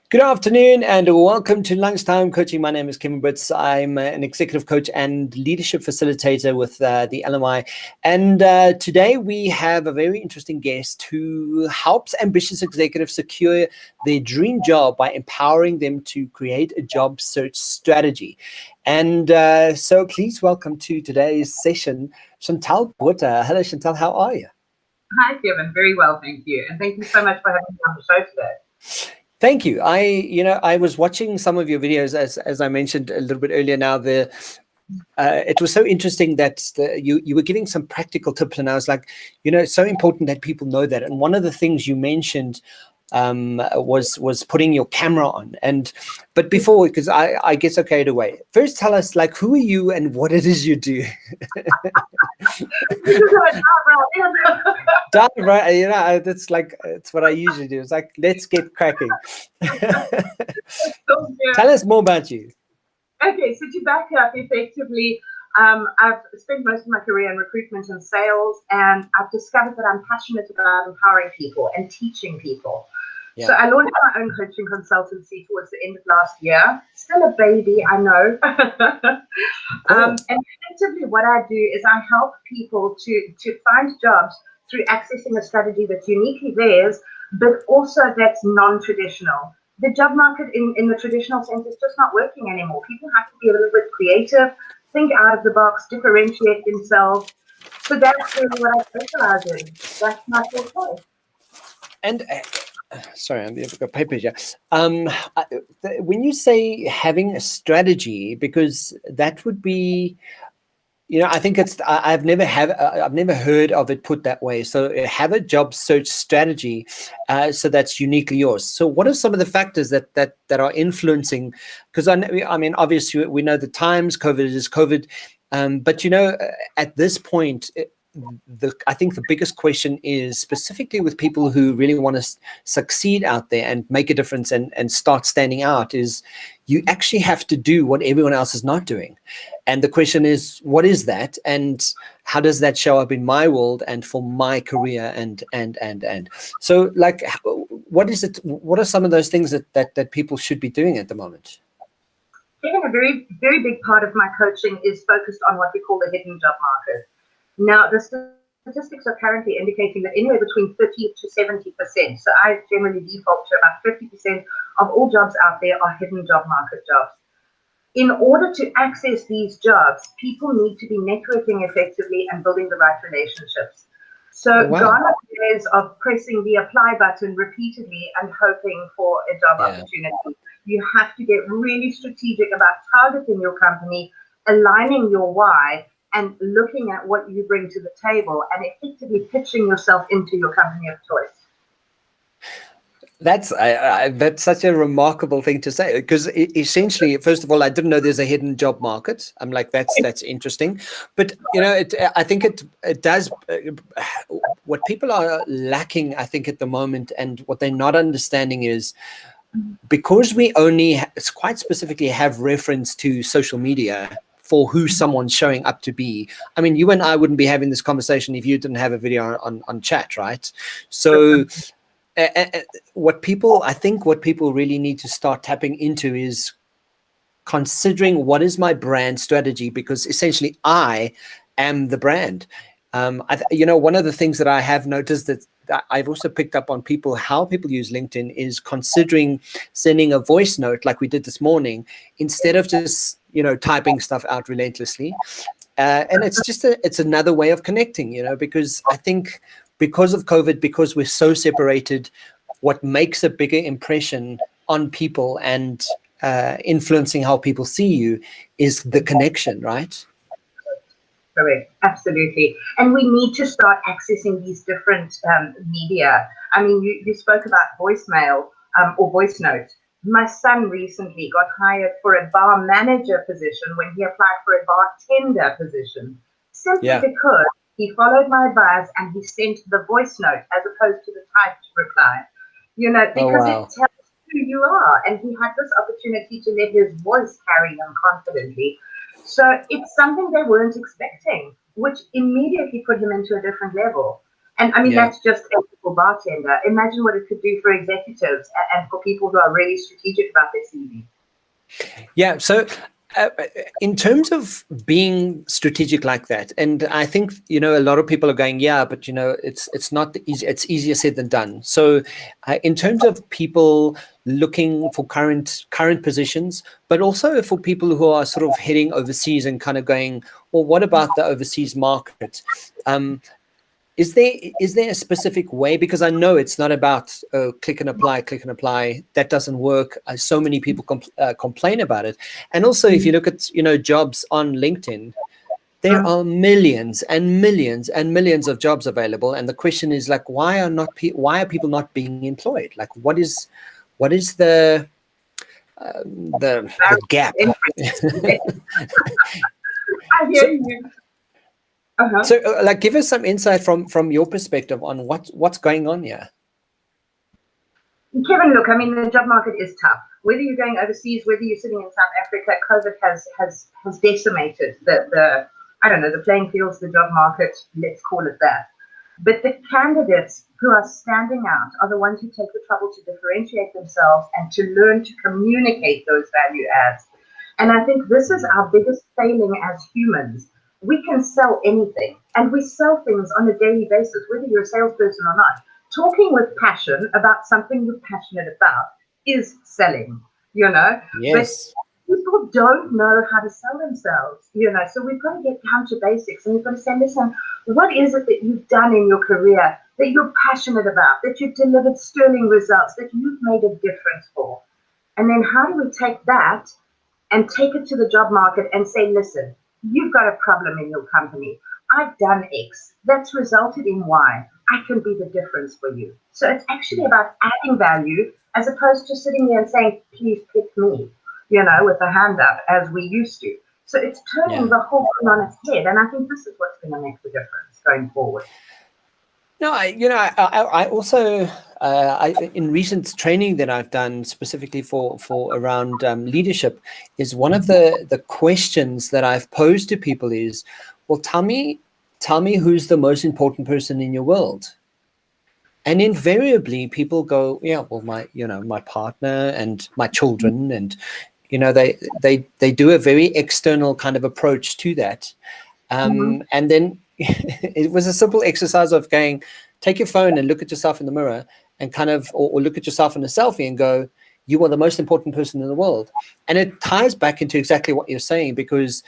Good afternoon and welcome to Lunchtime Coaching. My name is Kevin Britz. I'm an executive coach and leadership facilitator with the LMI. And today we have a very interesting guest who helps ambitious executives secure their dream job by empowering them to create a job search strategy. And so please welcome to today's session, Chantelle Botha. Hello, Chantelle. How are you? Hi, Kevin. Very well, thank you. And thank you so much for having me on the show today. Thank you. I was watching some of your videos, as I mentioned a little bit earlier. Now, it was so interesting that you were giving some practical tips, and I was like, it's so important that people know that. And one of the things you mentioned was putting your camera on. But before, because I get carried away, first tell us, like, who are you and what it is you do? Dive right, that's like, it's what I usually do. It's like, let's get cracking. Tell us more about you. Okay, so to back up, effectively, I've spent most of my career in recruitment and sales, and I've discovered that I'm passionate about empowering people and teaching people. Yeah. So I launched my own coaching consultancy towards the end of last year. Still a baby, I know. And effectively what I do is I help people to find jobs through accessing a strategy that's uniquely theirs, but also that's non-traditional. The job market in the traditional sense is just not working anymore. People have to be a little bit creative, think out of the box, differentiate themselves. So that's really what I specialize in. That's my forte. And sorry, I've got paper here. When you say having a strategy, because that would be, I think I've never heard of it put that way. So have a job search strategy, so that's uniquely yours. So what are some of the factors that are influencing? Because I mean, obviously we know the times, COVID is COVID, but at this point, I think the biggest question is, specifically with people who really want to succeed out there and make a difference and start standing out, is you actually have to do what everyone else is not doing. And the question is, what is that? And how does that show up in my world and for my career and. So, like, what is it? What are some of those things that people should be doing at the moment? I think a very, very big part of my coaching is focused on what we call the hidden job market. Now, the statistics are currently indicating that anywhere between 30 to 70%, so I generally default to about 50% of all jobs out there are hidden job market jobs. In order to access these jobs, people need to be networking effectively and building the right relationships. So gone are the days of pressing the apply button repeatedly and hoping for a job opportunity. You have to get really strategic about targeting your company, aligning your why, and looking at what you bring to the table and effectively pitching yourself into your company of choice. That's such a remarkable thing to say, because essentially, first of all, I didn't know there's a hidden job market. I'm like, that's interesting, but I think it does. What people are lacking, I think, at the moment, and what they're not understanding is, because we only quite specifically have reference to social media for who someone's showing up to be. I mean, you and I wouldn't be having this conversation if you didn't have a video on chat, right? So what people really need to start tapping into is considering, what is my brand strategy? Because essentially I am the brand. One of the things that I have noticed that I've also picked up on how people use LinkedIn is considering sending a voice note like we did this morning, instead of just typing stuff out relentlessly. And it's another way of connecting, because I think because of COVID, because we're so separated, what makes a bigger impression on people and influencing how people see you is the connection, right? Correct, absolutely. And we need to start accessing these different media. I mean, you spoke about voicemail or voice note. My son recently got hired for a bar manager position when he applied for a bartender position, simply because he followed my advice and he sent the voice note as opposed to the typed reply. Because it tells who you are, and he had this opportunity to let his voice carry him confidently. So it's something they weren't expecting, which immediately put him into a different level. And I mean, Yeah. that's just a typical bartender. Imagine what it could do for executives and for people who are really strategic about their CV. Yeah. So, uh, in terms of being strategic like that, and I think a lot of people are going, yeah, but it's not easy. It's easier said than done. So, in terms of people looking for current positions, but also for people who are sort of heading overseas and kind of going, well, what about the overseas market? Is there a specific way? Because I know it's not about click and apply. That doesn't work. So many people complain about it. And also, if you look at jobs on LinkedIn, there are millions and millions and millions of jobs available. And the question is like, why are people not being employed? Like, what is the gap? I hear you. Uh-huh. So, like, give us some insight from your perspective on what's going on here. Kevin, look, I mean, the job market is tough. Whether you're going overseas, whether you're sitting in South Africa, COVID has decimated the I don't know, the playing fields, the job market, let's call it that. But the candidates who are standing out are the ones who take the trouble to differentiate themselves and to learn to communicate those value adds. And I think this is our biggest failing as humans. We can sell anything, and we sell things on a daily basis, whether you're a salesperson or not. Talking with passion about something you're passionate about is selling, Yes. But people don't know how to sell themselves, so we've got to get down to basics, and we've got to say, listen, what is it that you've done in your career that you're passionate about, that you've delivered sterling results, that you've made a difference for? And then how do we take that and take it to the job market and say, listen, you've got a problem in your company. I've done X. That's resulted in Y. I can be the difference for you. So it's actually about adding value as opposed to sitting there and saying, please pick me, with a hand up as we used to. So it's turning the whole thing on its head. And I think this is what's going to make the difference going forward. No, I also in recent training that I've done specifically for around leadership, is one of the questions that I've posed to people is, well, tell me who's the most important person in your world. And invariably people go, yeah, well, my partner and my children, and they do a very external kind of approach to that. And then it was a simple exercise of going, take your phone and look at yourself in the mirror and kind of, or look at yourself in a selfie and go, you are the most important person in the world. And it ties back into exactly what you're saying, because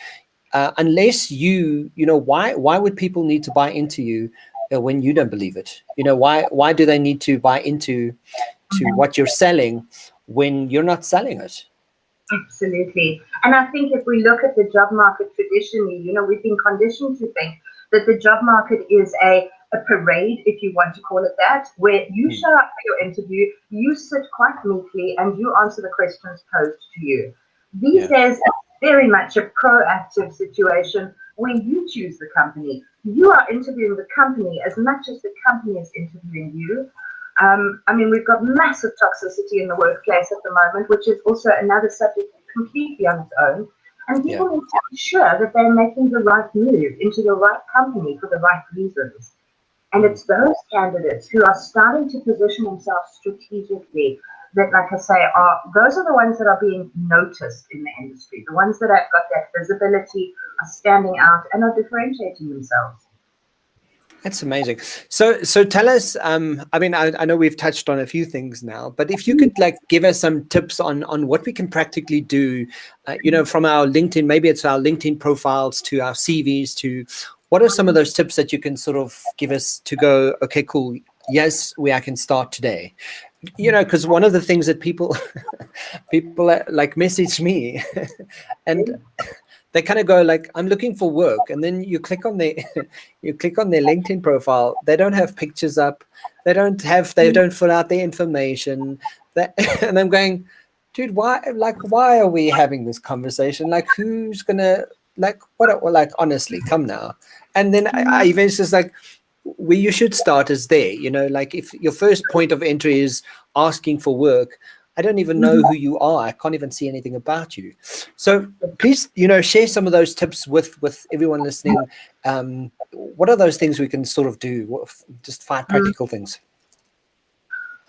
unless why would people need to buy into you when you don't believe it? Why do they need to buy into what you're selling when you're not selling it? Absolutely. And I think if we look at the job market traditionally, we've been conditioned to think that the job market is a parade, if you want to call it that, where you show up for your interview, you sit quite meekly, and you answer the questions posed to you. These days, it's very much a proactive situation where you choose the company. You are interviewing the company as much as the company is interviewing you. I mean, we've got massive toxicity in the workplace at the moment, which is also another subject completely on its own. And people need to ensure that they're making the right move into the right company for the right reasons. And it's those candidates who are starting to position themselves strategically that, like I say, those are the ones that are being noticed in the industry, the ones that have got that visibility, are standing out, and are differentiating themselves. That's amazing. So tell us, I mean, I know we've touched on a few things now, but if you could give us some tips on what we can practically do, from our LinkedIn, maybe it's our LinkedIn profiles to our CVs, to what are some of those tips that you can sort of give us to go, okay, cool. Yes, I can start today. Because one of the things that people message me and they kind of go like, I'm looking for work. And then you click on their LinkedIn profile. They don't have pictures up. They don't fill out their information. And I'm going, dude, why are we having this conversation? Like, who's gonna, honestly, come now. And then I eventually just like, where you should start is there, if your first point of entry is asking for work, I don't even know who you are. I can't even see anything about you. So please, share some of those tips with everyone listening. What are those things we can sort of do? Just 5 practical things.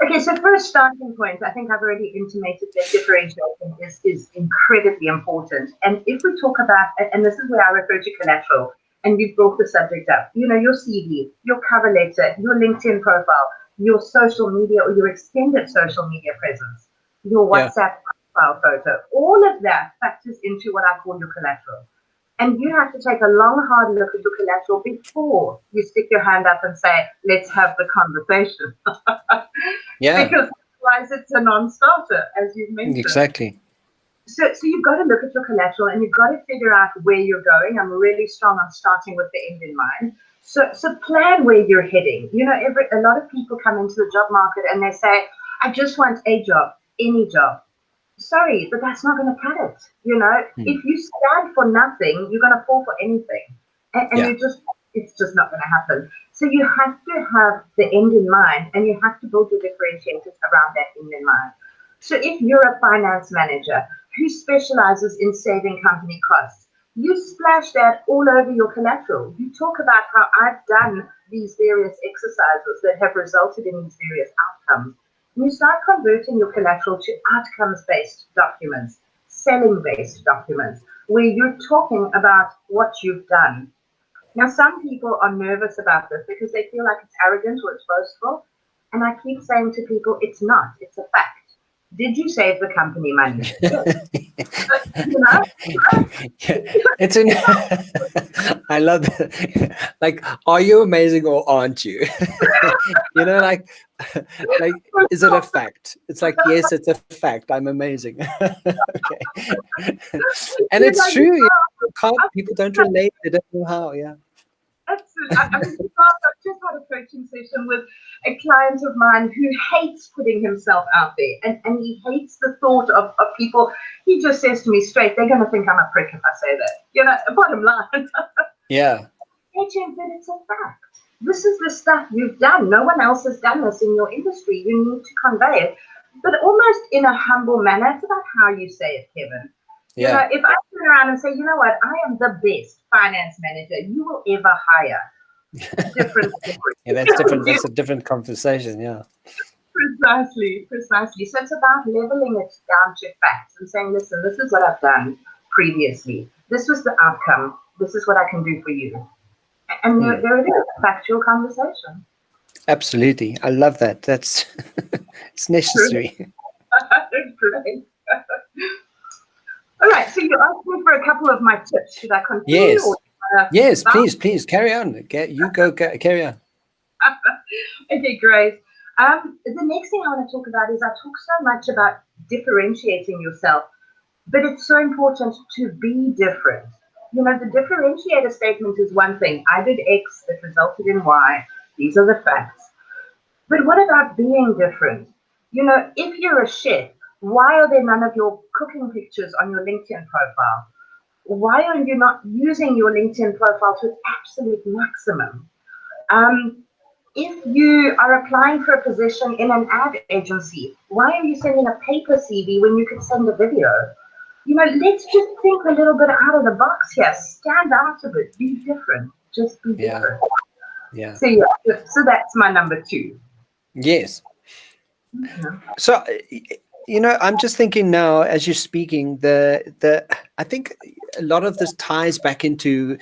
Okay, so first starting point, I think I've already intimated that differentiation is incredibly important. And if we talk about, and this is where I refer to collateral, and you've brought the subject up, your CV, your cover letter, your LinkedIn profile, your social media or your extended social media presence, your WhatsApp profile photo, all of that factors into what I call your collateral. And you have to take a long, hard look at your collateral before you stick your hand up and say, let's have the conversation. Because otherwise it's a non-starter, as you've mentioned. Exactly. So you've got to look at your collateral and you've got to figure out where you're going. I'm really strong on starting with the end in mind. So plan where you're heading. A lot of people come into the job market and they say, I just want a job, any job. Sorry, but that's not going to cut it. If you stand for nothing, you're going to fall for anything. And it's just not going to happen. So you have to have the end in mind and you have to build your differentiators around that end in mind. So if you're a finance manager who specializes in saving company costs, you splash that all over your collateral. You talk about how I've done these various exercises that have resulted in these various outcomes. You start converting your collateral to outcomes-based documents, selling-based documents, where you're talking about what you've done. Now, some people are nervous about this because they feel like it's arrogant or it's boastful. And I keep saying to people, it's not. It's a fact. Did you save the company money? It's I love that. Like, are you amazing or aren't you? Like, is it a fact? It's like, yes, it's a fact. I'm amazing. Okay. And it's true. People don't relate. They don't know how. Yeah. Absolutely. I just had a coaching session with a client of mine who hates putting himself out there and he hates the thought of people. He just says to me straight, they're going to think I'm a prick if I say that. Bottom line. Yeah. But it's a fact. This is the stuff you've done. No one else has done this in your industry. You need to convey it, but almost in a humble manner. It's about how you say it, Kevin. Yeah. If I turn around and say, you know what, I am the best finance manager you will ever hire. Different. That's different. That's a different conversation. Yeah. Precisely. So it's about leveling it down to facts and saying, listen, this is what I've done previously. This was the outcome. This is what I can do for you. And there it is, a factual conversation. Absolutely. I love that. That's it's necessary. Great. All right, so you asked me for a couple of my tips. Should I continue? Yes. Please carry on. You go. Carry on. Okay, great. The next thing I want to talk about is I talk so much about differentiating yourself, but it's so important to be different. The differentiator statement is one thing. I did X that resulted in Y. These are the facts. But what about being different? If you're a chef, why are there none of your cooking pictures on your LinkedIn profile? Why are you not using your LinkedIn profile to its absolute maximum? If you are applying for a position in an ad agency, why are you sending a paper CV when you could send a video? Let's just think a little bit out of the box here. Stand out a bit. Be different. Just be different. Yeah. So that's my number 2. Yes. Mm-hmm. So, I'm just thinking now as you're speaking, I think a lot of this ties back into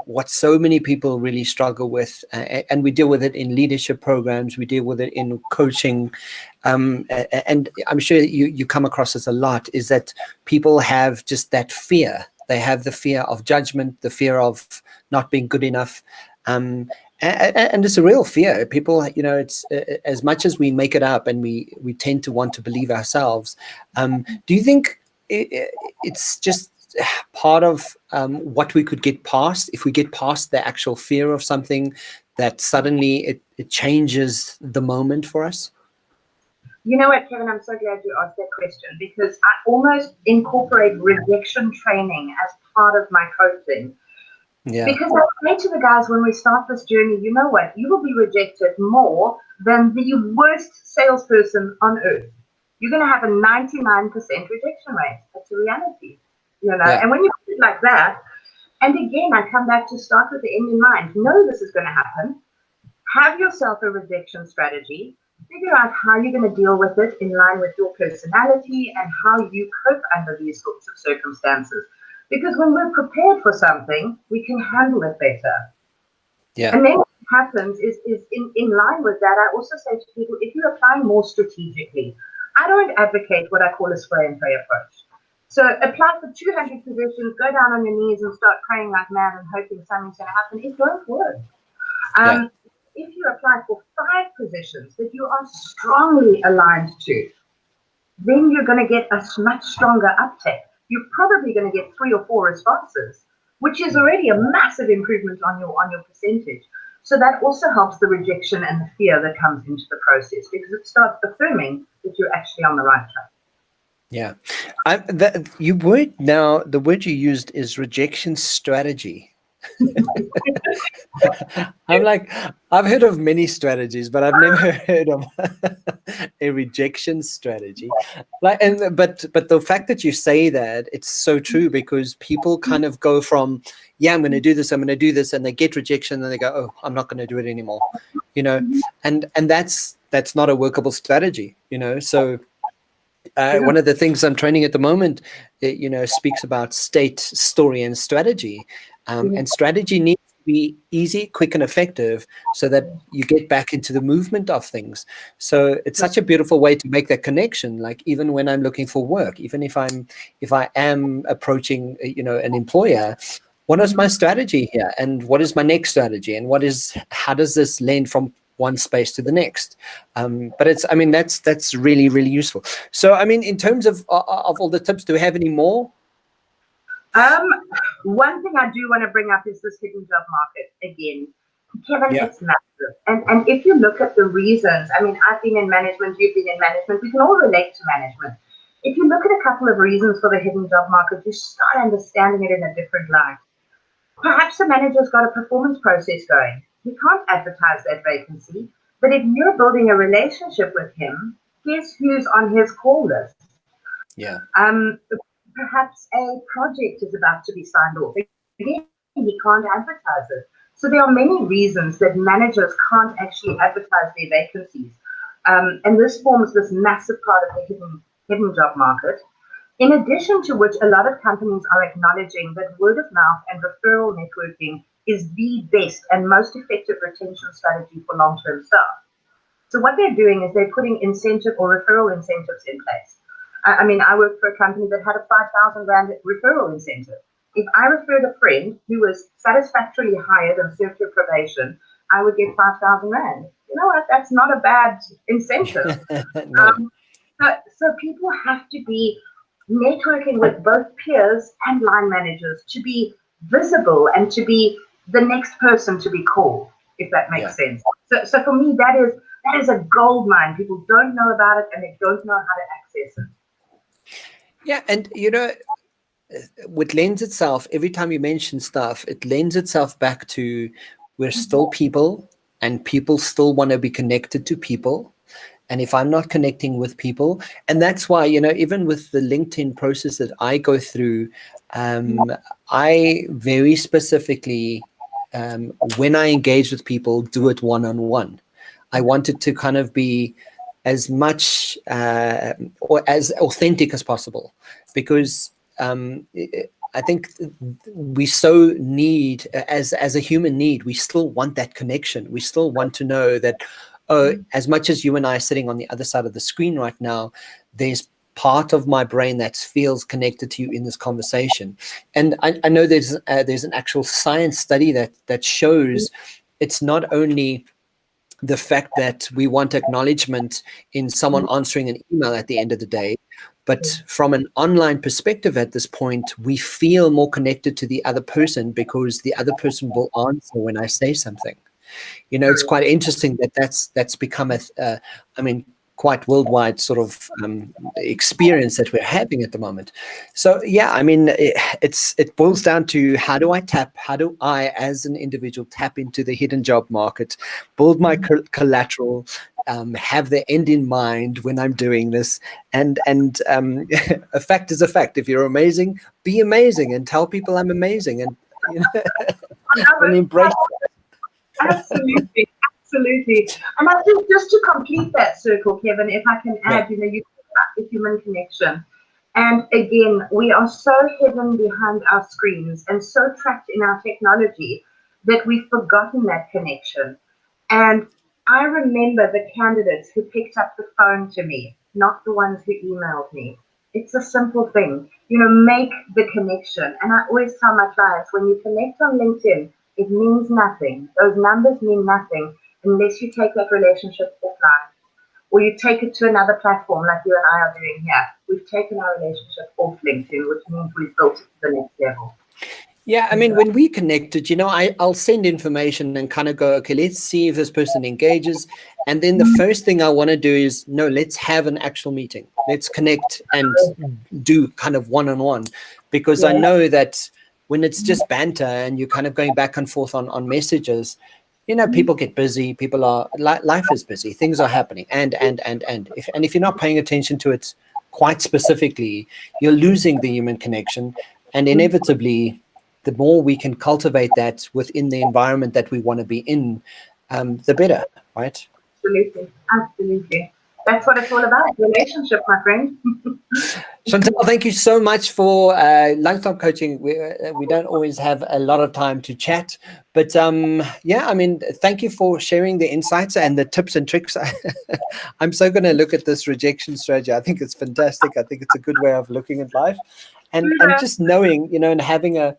what so many people really struggle with, and we deal with it in leadership programs, we deal with it in coaching, and I'm sure you come across this a lot, is that people have just that fear. They have the fear of judgment, the fear of not being good enough. And it's a real fear. People, it's as much as we make it up and we tend to want to believe ourselves. Do you think it's just part of what we could get past if we get past the actual fear of something, that suddenly it changes the moment for us? You know what, Kevin, I'm so glad you asked that question, because I almost incorporate rejection training as part of my coaching. Yeah. Because I say to the guys when we start this journey, you know what, you will be rejected more than the worst salesperson on earth. you're going to have a 99% rejection rate. That's a reality, you know. Yeah. And when you put it like that, and again, I come back to start with the end in mind. Know this is going to happen. Have yourself a rejection strategy. Figure out how you're going to deal with it in line with your personality and how you cope under these sorts of circumstances. Because when we're prepared for something, we can handle it better. Yeah. And then what happens is in line with that, I also say to people, if you're applying more strategically, I don't advocate what I call a spray and pray approach. So apply for 200 positions, go down on your knees and start praying like mad and hoping something's going to happen. It won't work. If you apply for 5 positions that you are strongly aligned to, then you're going to get a much stronger uptake. You're probably going to get 3 or 4 responses, which is already a massive improvement on your percentage. So that also helps the rejection and the fear that comes into the process, because it starts affirming that you're actually on the right track. Yeah. The word you used is rejection strategy. I'm like, I've heard of many strategies, but I've never heard of a rejection strategy. But the fact that you say that, it's so true, because people kind of go from, yeah, I'm going to do this, and they get rejection, and they go, oh, I'm not going to do it anymore, you know, and that's not a workable strategy, you know. So one of the things I'm training at the moment, speaks about state, story, and strategy. And strategy needs to be easy, quick, and effective, so that you get back into the movement of things. So it's such a beautiful way to make that connection. Like, even when I'm looking for work, even if I am approaching, an employer, what is my strategy here, and what is my next strategy, and how does this lend from one space to the next? But that's really, really useful. So, in terms of all the tips, do we have any more? One thing I do want to bring up is this hidden job market again. Kevin, Yeah. It's massive. And if you look at the reasons, I've been in management, you've been in management, we can all relate to management. If you look at a couple of reasons for the hidden job market, you start understanding it in a different light. Perhaps the manager's got a performance process going. He can't advertise that vacancy, but if you're building a relationship with him, guess who's on his call list? Yeah. Perhaps a project is about to be signed off. Again, he can't advertise it. So there are many reasons that managers can't actually advertise their vacancies. And this forms this massive part of the hidden job market. In addition to which, a lot of companies are acknowledging that word of mouth and referral networking is the best and most effective retention strategy for long-term staff. So what they're doing is they're putting incentive or referral incentives in place. I worked for a company that had a 5,000 Rand referral incentive. If I referred a friend who was satisfactorily hired and served her probation, I would get 5,000 Rand. You know what? That's not a bad incentive. No. So people have to be networking with both peers and line managers to be visible and to be the next person to be called, if that makes sense. So for me, that is a gold mine. People don't know about it, and they don't know how to access it. Yeah, and what lends itself, every time you mention stuff, it lends itself back to, we're still people, and people still want to be connected to people. And if I'm not connecting with people, and that's why, even with the LinkedIn process that I go through, I very specifically, when I engage with people, do it one-on-one. I want it to kind of be as much or as authentic as possible, because I think we so need, as a human need, we still want that connection. We still want to know that, as much as you and I are sitting on the other side of the screen right now, there's part of my brain that feels connected to you in this conversation. And I know there's an actual science study that shows it's not only the fact that we want acknowledgement in someone answering an email at the end of the day, but from an online perspective at this point, we feel more connected to the other person because the other person will answer when I say something. It's quite interesting that that's become quite worldwide sort of experience that we're having at the moment. So yeah, it boils down to, how do I as an individual tap into the hidden job market, build my collateral, have the end in mind when I'm doing this. And a fact is a fact. If you're amazing, be amazing and tell people I'm amazing, and and embrace that. Absolutely, absolutely. And I think just to complete that circle, Kevin, if I can add, you know, you talk about the human connection. And again, we are so hidden behind our screens and so trapped in our technology that we've forgotten that connection. And I remember the candidates who picked up the phone to me, not the ones who emailed me. It's a simple thing, you know, make the connection. And I always tell my clients, when you connect on LinkedIn, it means nothing. Those numbers mean nothing unless you take that relationship offline or you take it to another platform like you and I are doing here. We've taken our relationship off LinkedIn, which means we've built it to the next level. Yeah, I mean, when we connected, you know, I'll send information and kind of go, okay, let's see if this person engages. And then the first thing I want to do is, no, let's have an actual meeting. Let's connect and do kind of one-on-one, because I know that when it's just banter and you're kind of going back and forth on messages, you know, people get busy, people are, life is busy, things are happening. And if you're not paying attention to it quite specifically, you're losing the human connection. And inevitably, the more we can cultivate that within the environment that we want to be in, the better, right? Absolutely, absolutely. That's what it's all about, relationship, my friend. Chantelle, thank you so much for lifetime coaching. We don't always have a lot of time to chat, but yeah, I mean, thank you for sharing the insights and the tips and tricks. I'm so going to look at this rejection strategy. I think it's fantastic. I think it's a good way of looking at life, and just knowing, you know, and having a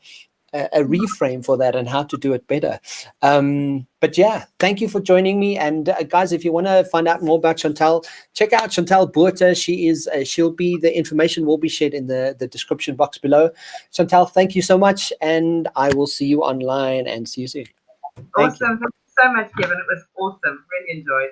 reframe for that and how to do it better. But yeah, thank you for joining me. And guys, if you want to find out more about Chantelle, check out Chantelle Botha. She'll be, the information will be shared in the description box below. Chantelle, thank you so much. And I will see you online and see you soon. Awesome. Thank you so much, Kevin. It was awesome. Really enjoyed.